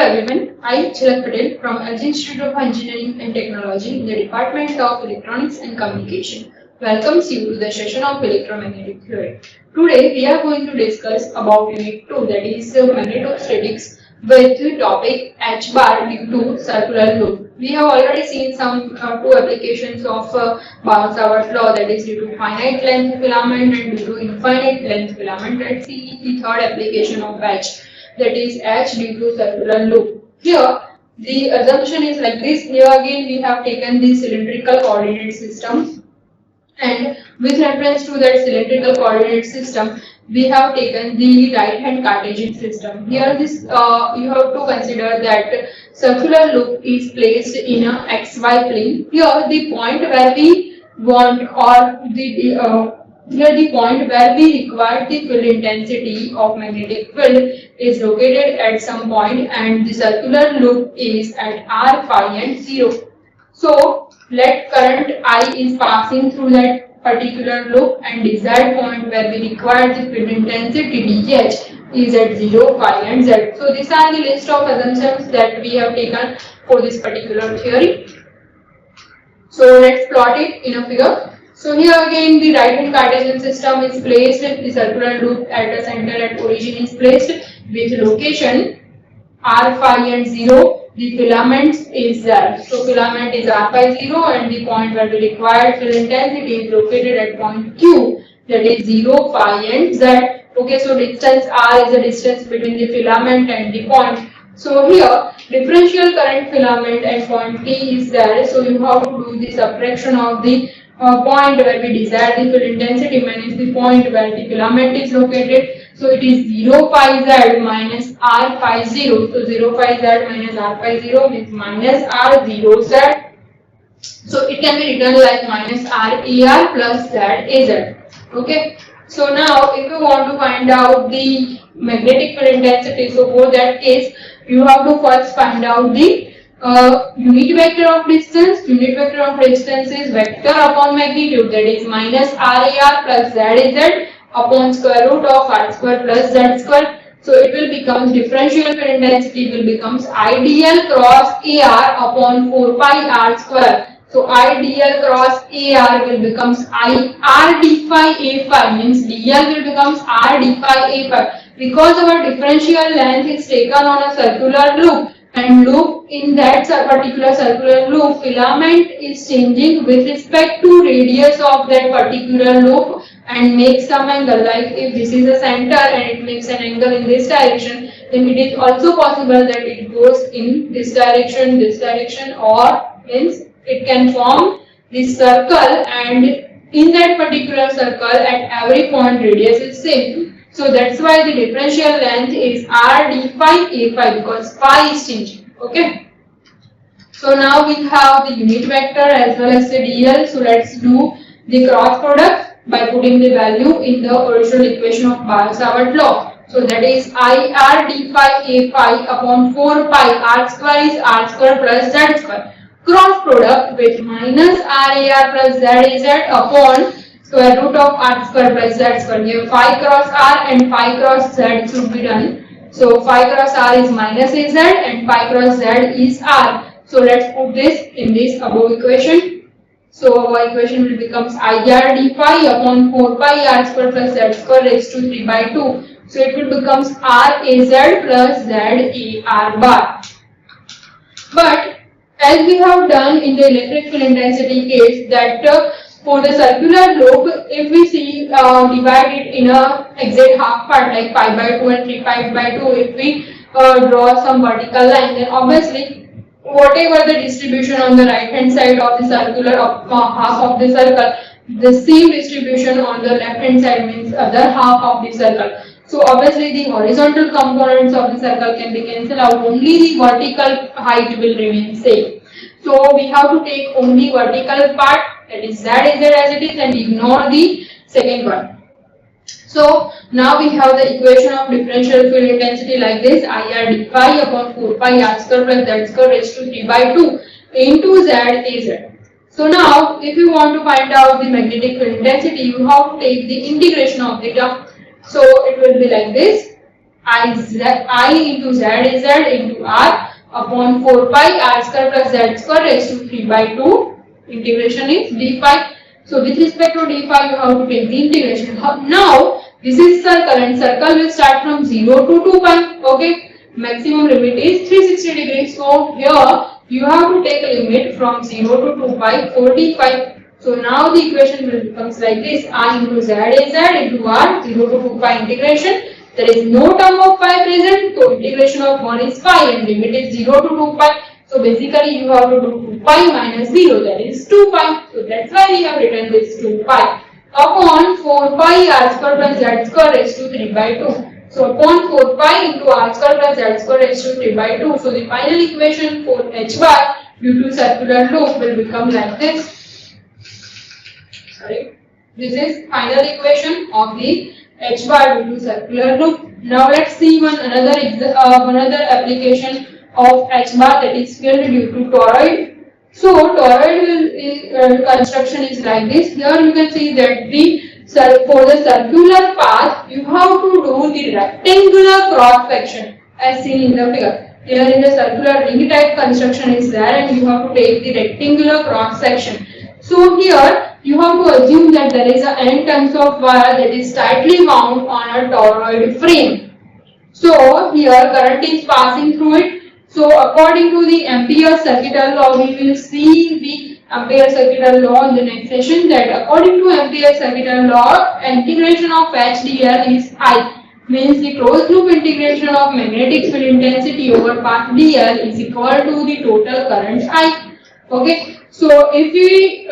everyone, I Jhalak Patel from LG Institute of Engineering and Technology in the Department of Electronics and Communication welcomes you to the session of electromagnetic theory. Today we are going to discuss about Unit 2, that is magnetostatics, with the topic H bar due to circular loop. We have already seen some two applications of Bowers-Savart law, that is due to finite length filament and due to infinite length filament. Let's see the third application of H, that is H due to circular loop. Here the assumption is like this. Here again we have taken the cylindrical coordinate system, and with reference to that cylindrical coordinate system we have taken the right hand Cartesian system. Here this you have to consider that circular loop is placed in a xy plane. Here the point where we want, or here the point where we require the field intensity of magnetic field is located at some point, and the circular loop is at r, phi and 0. So let current I is passing through that particular loop, and desired point where we require the field intensity dH is at 0, phi and z. So these are the list of assumptions that we have taken for this particular theory. So let's plot it in a figure. So here again the right hand Cartesian system is placed, the circular loop at a center at origin is placed with location r, phi and 0. The filament is there. So filament is r, phi 0, and the point where we require field intensity is located at point Q, that is 0, phi and z. Okay, so distance r is the distance between the filament and the point. So here differential current filament and point P is there. So you have to do the subtraction of the point where we desire the field intensity minus the point where the filament is located. So it is 0 phi z minus r phi 0. So 0 phi z minus r phi 0 means minus r 0 z. So it can be written like minus r er plus z az. Okay. So now if you want to find out the magnetic field intensity, so for that case you have to first find out the unit vector of distance. Unit vector of distance is vector upon magnitude, that is minus RAR plus ZAZ upon square root of r square plus z square. So it will become differential field intensity will becomes IDL cross AR upon 4 pi r square. So IDL cross AR will becomes R d phi A phi, means DL will becomes R d phi A phi, because our differential length is taken on a circular loop, and loop in that particular circular loop filament is changing with respect to radius of that particular loop and makes some angle. Like if this is a center and it makes an angle in this direction, then it is also possible that it goes in this direction, or means it can form this circle, and in that particular circle at every point radius is same. So that's why the differential length is r d phi A phi, because phi is changing. Okay. So now we have the unit vector as well as the DL. So let's do the cross product by putting the value in the original equation of Bowers-Savart law. So that is I r d phi A phi upon 4 pi r square is r square plus z square. Cross product with minus RAR plus ZAZ upon square root of r square plus z square. Here phi cross r and phi cross z should be done. So phi cross r is minus az and phi cross z is r. So let's put this in this above equation. So our equation will becomes IR d phi upon 4 pi r square plus z square raised to 3 by 2. So it will becomes r az plus z a r bar. But as we have done in the electric field intensity case, that for the circular loop, if we see divide it in a exact half part like pi by 2 and 3 pi by 2, if we draw some vertical line, then obviously whatever the distribution on the right hand side of the circular half of the circle, the same distribution on the left hand side means other half of the circle. So obviously the horizontal components of the circle can be cancelled out, only the vertical height will remain same. So we have to take only vertical part, that is Z as it is, and ignore the second one. So now we have the equation of differential field intensity like this: IR d phi upon 4 pi r square plus z square raised to 3 by 2 into Z az. So now if you want to find out the magnetic field intensity, you have to take the integration of the term. So it will be like this: I into Z is Z into R upon 4 pi R square plus Z square raised to 3 by 2. Integration is d phi. So with respect to d phi, you have to take the integration. Now this is circle and circle will start from 0 to 2 pi. Okay, maximum limit is 360 degrees. So here you have to take a limit from 0 to 2 pi for d phi. So now the equation will becomes like this: I into Z is Z into R 0 to 2 pi integration. There is no term of pi present, so integration of 1 is pi and limit is 0 to 2 pi. So basically you have to do 2 pi minus 0, that is 2 pi. So that's why we have written this 2 pi upon 4 pi R square plus Z square raised to 3 by 2. So upon 4 pi into R square plus Z square raised to 3 by 2. So the final equation for H bar due to circular loop will become like this. Sorry. This is final equation of the H bar due to circular loop. Now let's see another application of H bar, that is field due to toroid. So toroid construction is like this. Here you can see that for the circular path you have to do the rectangular cross section as seen in the figure. Here in the circular ring type construction is there and you have to take the rectangular cross section. So here you have to assume that there is a n turns of wire that is tightly wound on a toroid frame. So here current is passing through it. So according to the Ampere circuital law, we will see the Ampere circuital law in the next session, that according to Ampere circuital law, integration of HDL is I. Means the closed loop integration of magnetic field intensity over path dl is equal to the total current I. Okay. So if we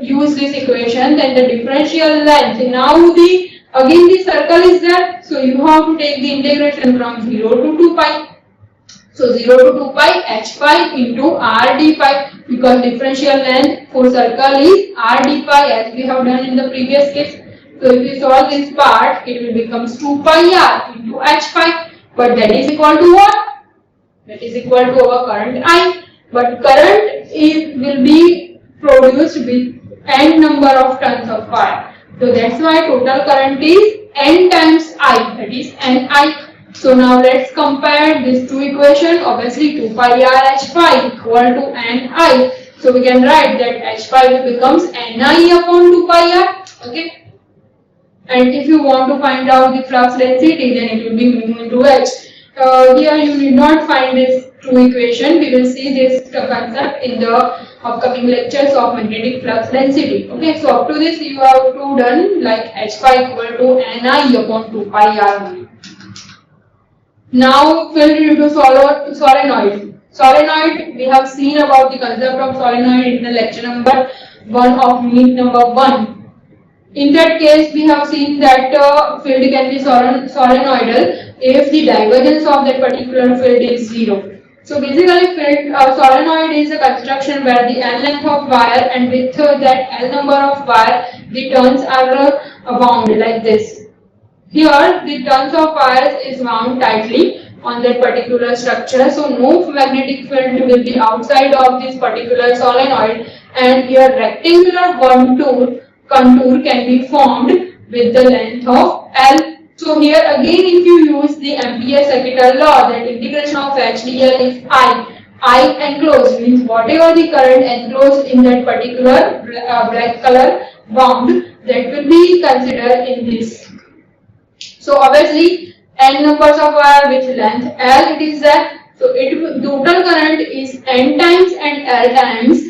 use this equation, then the differential length, now again the circle is there, so you have to take the integration from 0 to 2 pi. So 0 to 2 pi h pi into r d pi, because differential length for circle is r d pi as we have done in the previous case. So if we solve this part, it will become 2 pi r into h pi, but that is equal to what? That is equal to our current I. But current will be produced with n number of turns of wire. So that's why total current is n times I, that is Ni. So now let's compare these two equations. Obviously 2 pi r h pi equal to Ni. So we can write that h pi will becomes Ni upon 2 pi r. Okay. And if you want to find out the flux density, then it will be mu into h. Here you need not find this two equation. We will see this concept in the upcoming lectures of magnetic flux density. Okay, so up to this you have to done like h pi equal to Ni upon 2 pi r. Now field due to solenoid. Solenoid, we have seen about the concept of solenoid in the lecture number 1 of unit number 1. In that case, we have seen that field can be solenoidal if the divergence of that particular field is 0. So basically, solenoid is a construction where the L length of wire, and with that L number of wire, the turns are wound like this. Here, the turns of wires is wound tightly on that particular structure, so no magnetic field will be outside of this particular solenoid, and here rectangular contour can be formed with the length of L. So here again, if you use the Ampere circuital law, that integration of HDL is I enclosed means whatever the current enclosed in that particular black color wound, that will be considered in this. So obviously n numbers of wire with length L it is there. So total current is n times and L times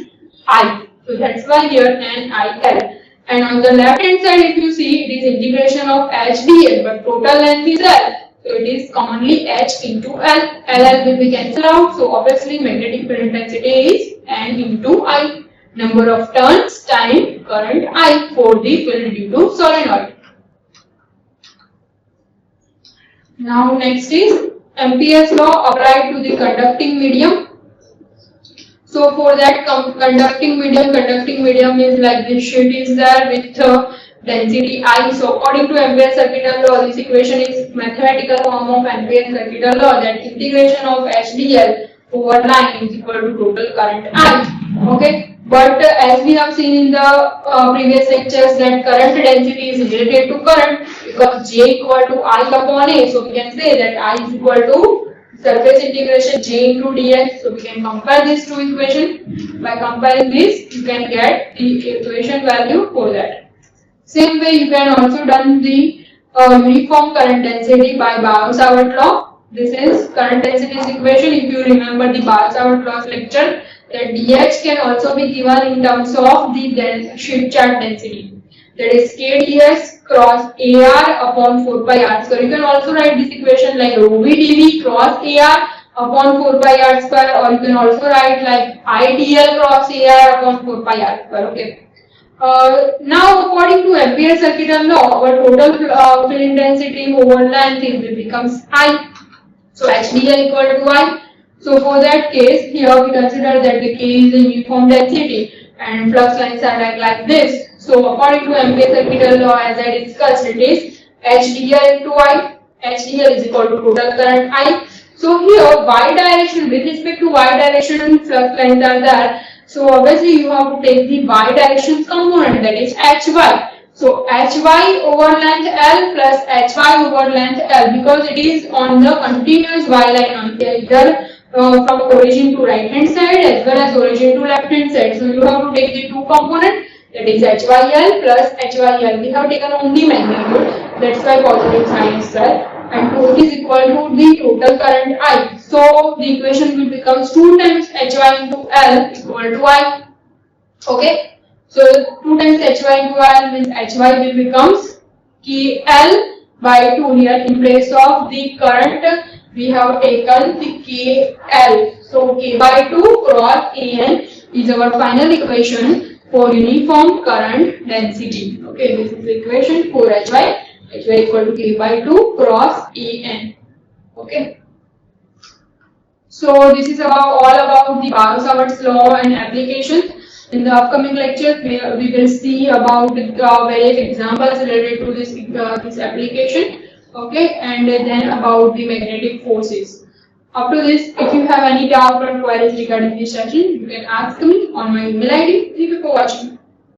I. So that's why here NIL. And on the left hand side, if you see, it is integration of HDL, but total length is L. So it is commonly H into L. LL will be cancelled out. So obviously magnetic field intensity is N into I. Number of turns time current I for the field due to solenoid. Now next is Ampere's law applied to the conducting medium. So for that conducting medium is like this sheet is there with density I. So according to Ampere circuital law, this equation is mathematical form of Ampere circuital law, that integration of HDL over line is equal to total current I. Okay, but as we have seen in the previous lectures, that current density is related to current. because J equal to I upon A, so we can say that I is equal to surface integration J into dx. So we can compare these two equations. By comparing this, you can get the equation value for that. Same way, you can also done the uniform current density by Biot-Savart law. This is current density equation. If you remember the Biot-Savart law lecture, that dH can also be given in terms of the sheet charge density. That is KdS cross AR upon 4 pi r square. You can also write this equation like rho v dV cross AR upon 4 pi r square, or you can also write like IDL cross AR upon 4 pi r square. Okay. Now, according to Ampere's circuital law, our total film density over length becomes I. So HDL equal to I. So for that case, here we consider that the K is a uniform density and flux lines are like this. So according to Ampere's circuital law, as I discussed, it is HDL into I. HDL is equal to total current I. So here y direction, with respect to y direction, flux lines are there. So obviously you have to take the y direction component, that is Hy. So Hy over length L plus Hy over length L, because it is on the continuous y line either from origin to right hand side as well as origin to left hand side. So you have to take the two components, that is Hyl plus Hyl. We have taken only magnitude, that's why positive sign is there. And it is equal to the total current I. So the equation will become 2 times Hy into L equal to I. Okay. So 2 times Hy into L means Hy will becomes KL by 2. Here in place of the current we have taken the KL. So K by 2 cross An is our final equation for uniform current density. Okay, this is the equation for Hy. Hy equal to K by 2 cross An. Okay. So this is all about the Biot-Savart's law and applications. In the upcoming lectures, we will see about various examples related to this application. Okay, and then about the magnetic forces. After this, if you have any doubt or queries regarding this session, you can ask me on my email ID. Thank you for watching.